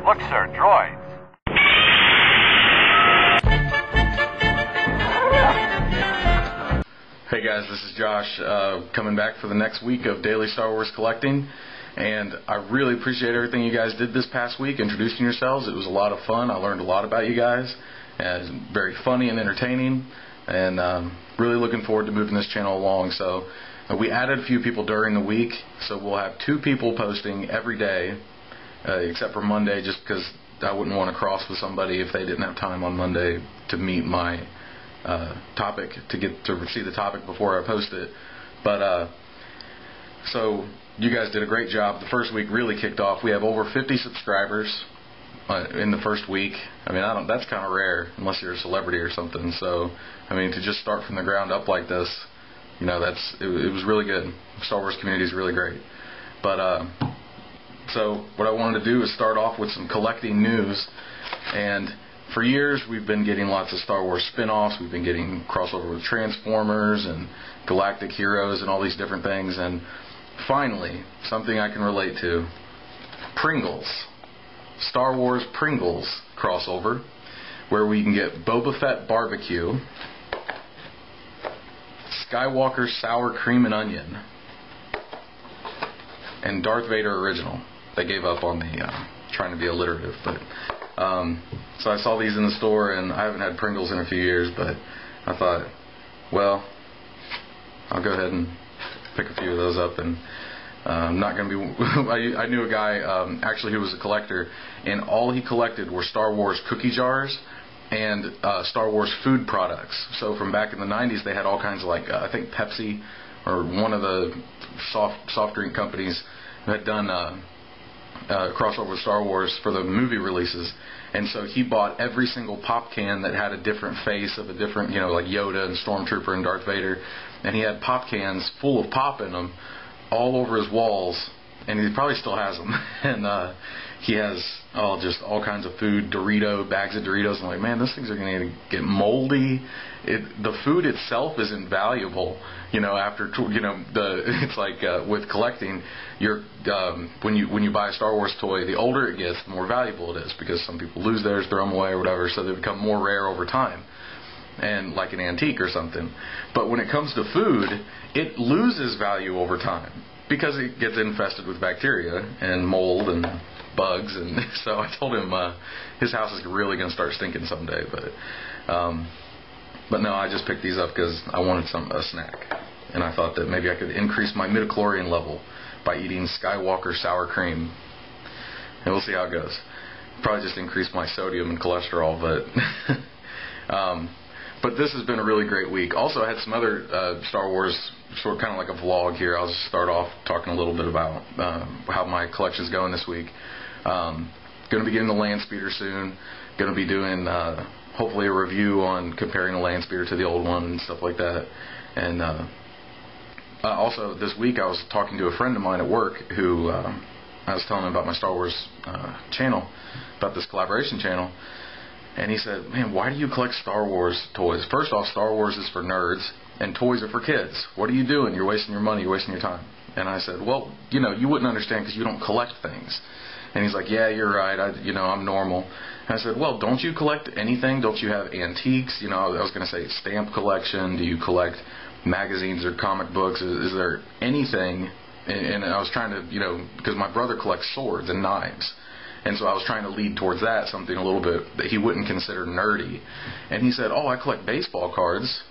Look, sir, droids. Hey guys, this is Josh, coming back for the next week of Daily Star Wars Collecting, and I really appreciate everything you guys did this past week, introducing yourselves. It was a lot of fun. I learned a lot about you guys, and it was very funny and entertaining, and really looking forward to moving this channel along. So we added a few people during the week, so we'll have 2 people posting every day, except for Monday, just because I wouldn't want to cross with somebody if they didn't have time on Monday to meet my topic, to get to see the topic before I post it. But so you guys did a great job. The first week really kicked off. We have over 50 subscribers in the first week. I mean, that's kind of rare unless you're a celebrity or something. So I mean, to just start from the ground up like this, you know, it was really good. The Star Wars community is really great. But so what I wanted to do is start off with some collecting news. And for years, we've been getting lots of Star Wars spin-offs. We've been getting crossover with Transformers and Galactic Heroes and all these different things. And finally, something I can relate to. Pringles. Star Wars Pringles crossover, where we can get Boba Fett Barbecue, Skywalker Sour Cream and Onion, and Darth Vader Original. They gave up on the trying to be alliterative, but so I saw these in the store, and I haven't had Pringles in a few years, but I thought, well, I'll go ahead and pick a few of those up. And I'm not going to be I knew a guy actually who was a collector, and all he collected were Star Wars cookie jars and Star Wars food products. So from back in the 90s, they had all kinds of, like, I think Pepsi or one of the soft drink companies had done crossover with Star Wars for the movie releases. And so he bought every single pop can that had a different face of a different, you know, like Yoda and Stormtrooper and Darth Vader. And he had pop cans full of pop in them all over his walls. And he probably still has them. And he has just all kinds of food, bags of Doritos. I'm like, man, those things are going to get moldy. The food itself is invaluable. You know, after, you know, it's like with collecting, when you buy a Star Wars toy, the older it gets, the more valuable it is, because some people lose theirs, throw them away or whatever, so they become more rare over time, and like an antique or something. But when it comes to food, it loses value over time because it gets infested with bacteria and mold and bugs. And so I told him his house is really going to start stinking someday. But no, I just picked these up because I wanted a snack, and I thought that maybe I could increase my midichlorian level by eating Skywalker sour cream, and we'll see how it goes. Probably just increase my sodium and cholesterol, but this has been a really great week. Also, I had some other Star Wars, sort of kind of like a vlog here. I'll just start off talking a little bit about how my collection's going this week. Going to be getting the Landspeeder soon. Going to be doing hopefully a review on comparing the Landspeeder to the old one and stuff like that. And also this week I was talking to a friend of mine at work who I was telling him about my Star Wars channel, about this collaboration channel. And he said, man, why do you collect Star Wars toys? First off, Star Wars is for nerds, and toys are for kids. What are you doing? You're wasting your money. You're wasting your time. And I said, well, you know, you wouldn't understand because you don't collect things. And he's like, yeah, you're right. I'm normal. And I said, well, don't you collect anything? Don't you have antiques? You know, I was going to say stamp collection. Do you collect magazines or comic books? Is there anything? And I was trying to, you know, because my brother collects swords and knives. And so I was trying to lead towards that, something a little bit that he wouldn't consider nerdy. And he said, oh, I collect baseball cards.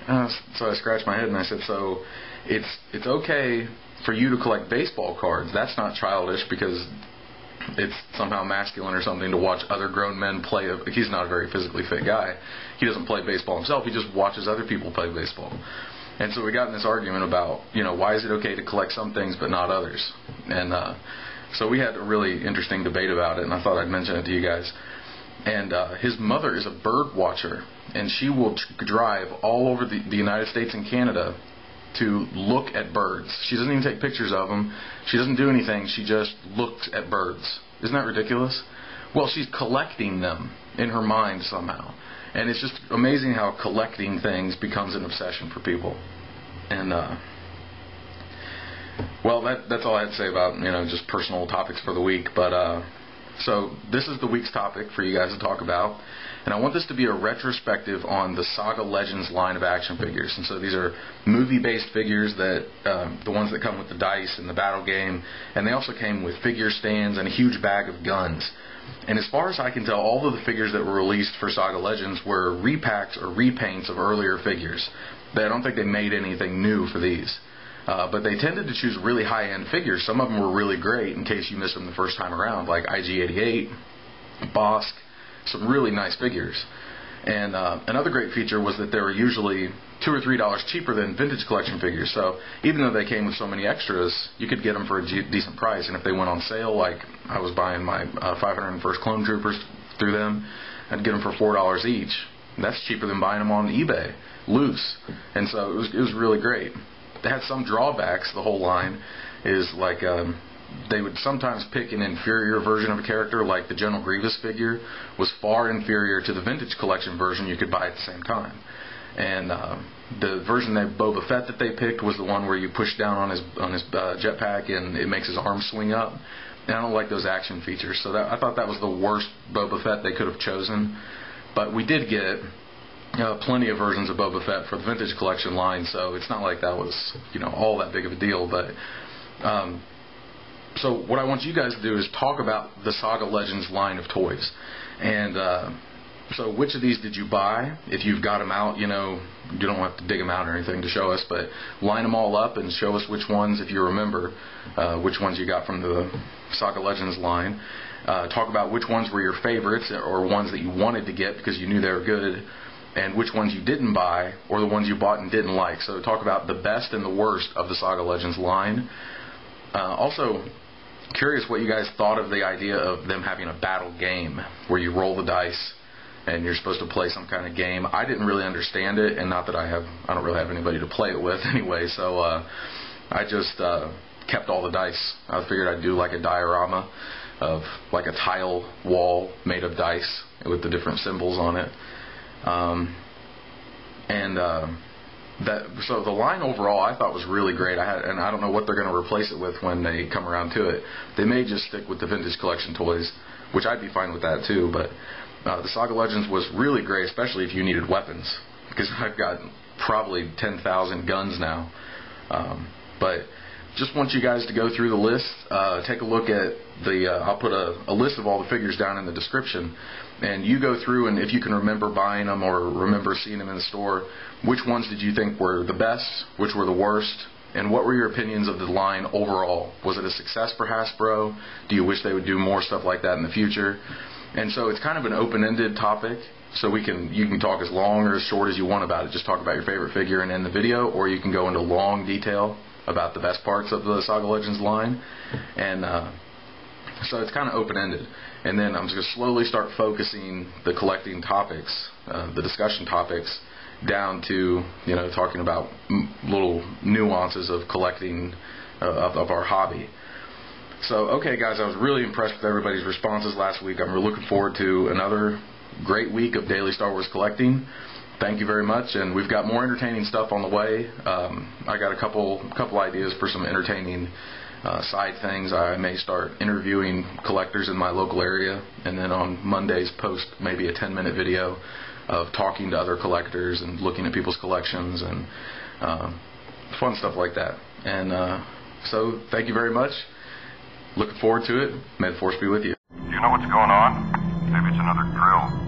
So I scratched my head and I said, so it's okay for you to collect baseball cards. That's not childish because it's somehow masculine or something to watch other grown men play. He's not a very physically fit guy. He doesn't play baseball himself. He just watches other people play baseball. And so we got in this argument about, you know, why is it okay to collect some things but not others? And so we had a really interesting debate about it, and I thought I'd mention it to you guys. And his mother is a bird watcher, and she will drive all over the United States and Canada to look at birds. She doesn't even take pictures of them. She doesn't do anything. She just looks at birds. Isn't that ridiculous? Well, she's collecting them in her mind somehow. And it's just amazing how collecting things becomes an obsession for people. And well, that's all I had to say about, you know, just personal topics for the week. But So this is the week's topic for you guys to talk about. And I want this to be a retrospective on the Saga Legends line of action figures. And so these are movie-based figures, that the ones that come with the dice and the battle game. And they also came with figure stands and a huge bag of guns. And as far as I can tell, all of the figures that were released for Saga Legends were repacks or repaints of earlier figures. I don't think they made anything new for these. But they tended to choose really high-end figures. Some of them were really great in case you missed them the first time around, like IG-88, Bossk, some really nice figures. And another great feature was that they were usually $2 or $3 cheaper than vintage collection figures. So even though they came with so many extras, you could get them for a decent price. And if they went on sale, like I was buying my 501st Clonetroopers through them, I'd get them for $4 each. That's cheaper than buying them on eBay, loose. And so it was really great. They had some drawbacks. The whole line is like they would sometimes pick an inferior version of a character, like the General Grievous figure was far inferior to the vintage collection version you could buy at the same time. And the version of Boba Fett that they picked was the one where you push down on his jetpack and it makes his arms swing up. And I don't like those action features, so I thought that was the worst Boba Fett they could have chosen. But we did get plenty of versions of Boba Fett for the vintage collection line, so it's not like that was all that big of a deal. But so what I want you guys to do is talk about the Saga Legends line of toys. And so which of these did you buy? If you've got them out, you don't have to dig them out or anything to show us, but line them all up and show us which ones, if you remember, which ones you got from the Saga Legends line. Talk about which ones were your favorites or ones that you wanted to get because you knew they were good, and which ones you didn't buy or the ones you bought and didn't like. So talk about the best and the worst of the Saga Legends line. Also, curious what you guys thought of the idea of them having a battle game where you roll the dice and you're supposed to play some kind of game. I didn't really understand it, and not that I don't really have anybody to play it with anyway, so I just kept all the dice. I figured I'd do like a diorama of like a tile wall made of dice with the different symbols on it. So the line overall I thought was really great. And I don't know what they're going to replace it with when they come around to it. They may just stick with the vintage collection toys, which I'd be fine with that too. But the Saga Legends was really great, especially if you needed weapons, because I've got probably 10,000 guns now. But just want you guys to go through the list, take a look at I'll put a list of all the figures down in the description, and you go through, and if you can remember buying them or remember seeing them in the store, which ones did you think were the best, which were the worst, and what were your opinions of the line overall? Was it a success for Hasbro? Do you wish they would do more stuff like that in the future? And so it's kind of an open-ended topic, so you can talk as long or as short as you want about it. Just talk about your favorite figure and end the video, or you can go into long detail about the best parts of the Saga Legends line. And so it's kind of open-ended. And then I'm just going to slowly start focusing the collecting topics, the discussion topics, down to talking about little nuances of collecting of our hobby. So okay guys, I was really impressed with everybody's responses last week. I'm really looking forward to another great week of daily Star Wars collecting. Thank you very much, and we've got more entertaining stuff on the way. I got a couple ideas for some entertaining side things. I may start interviewing collectors in my local area, and then on Mondays post maybe a 10-minute video of talking to other collectors and looking at people's collections and fun stuff like that. And so thank you very much. Looking forward to it. May the Force be with you. Do you know what's going on? Maybe it's another drill.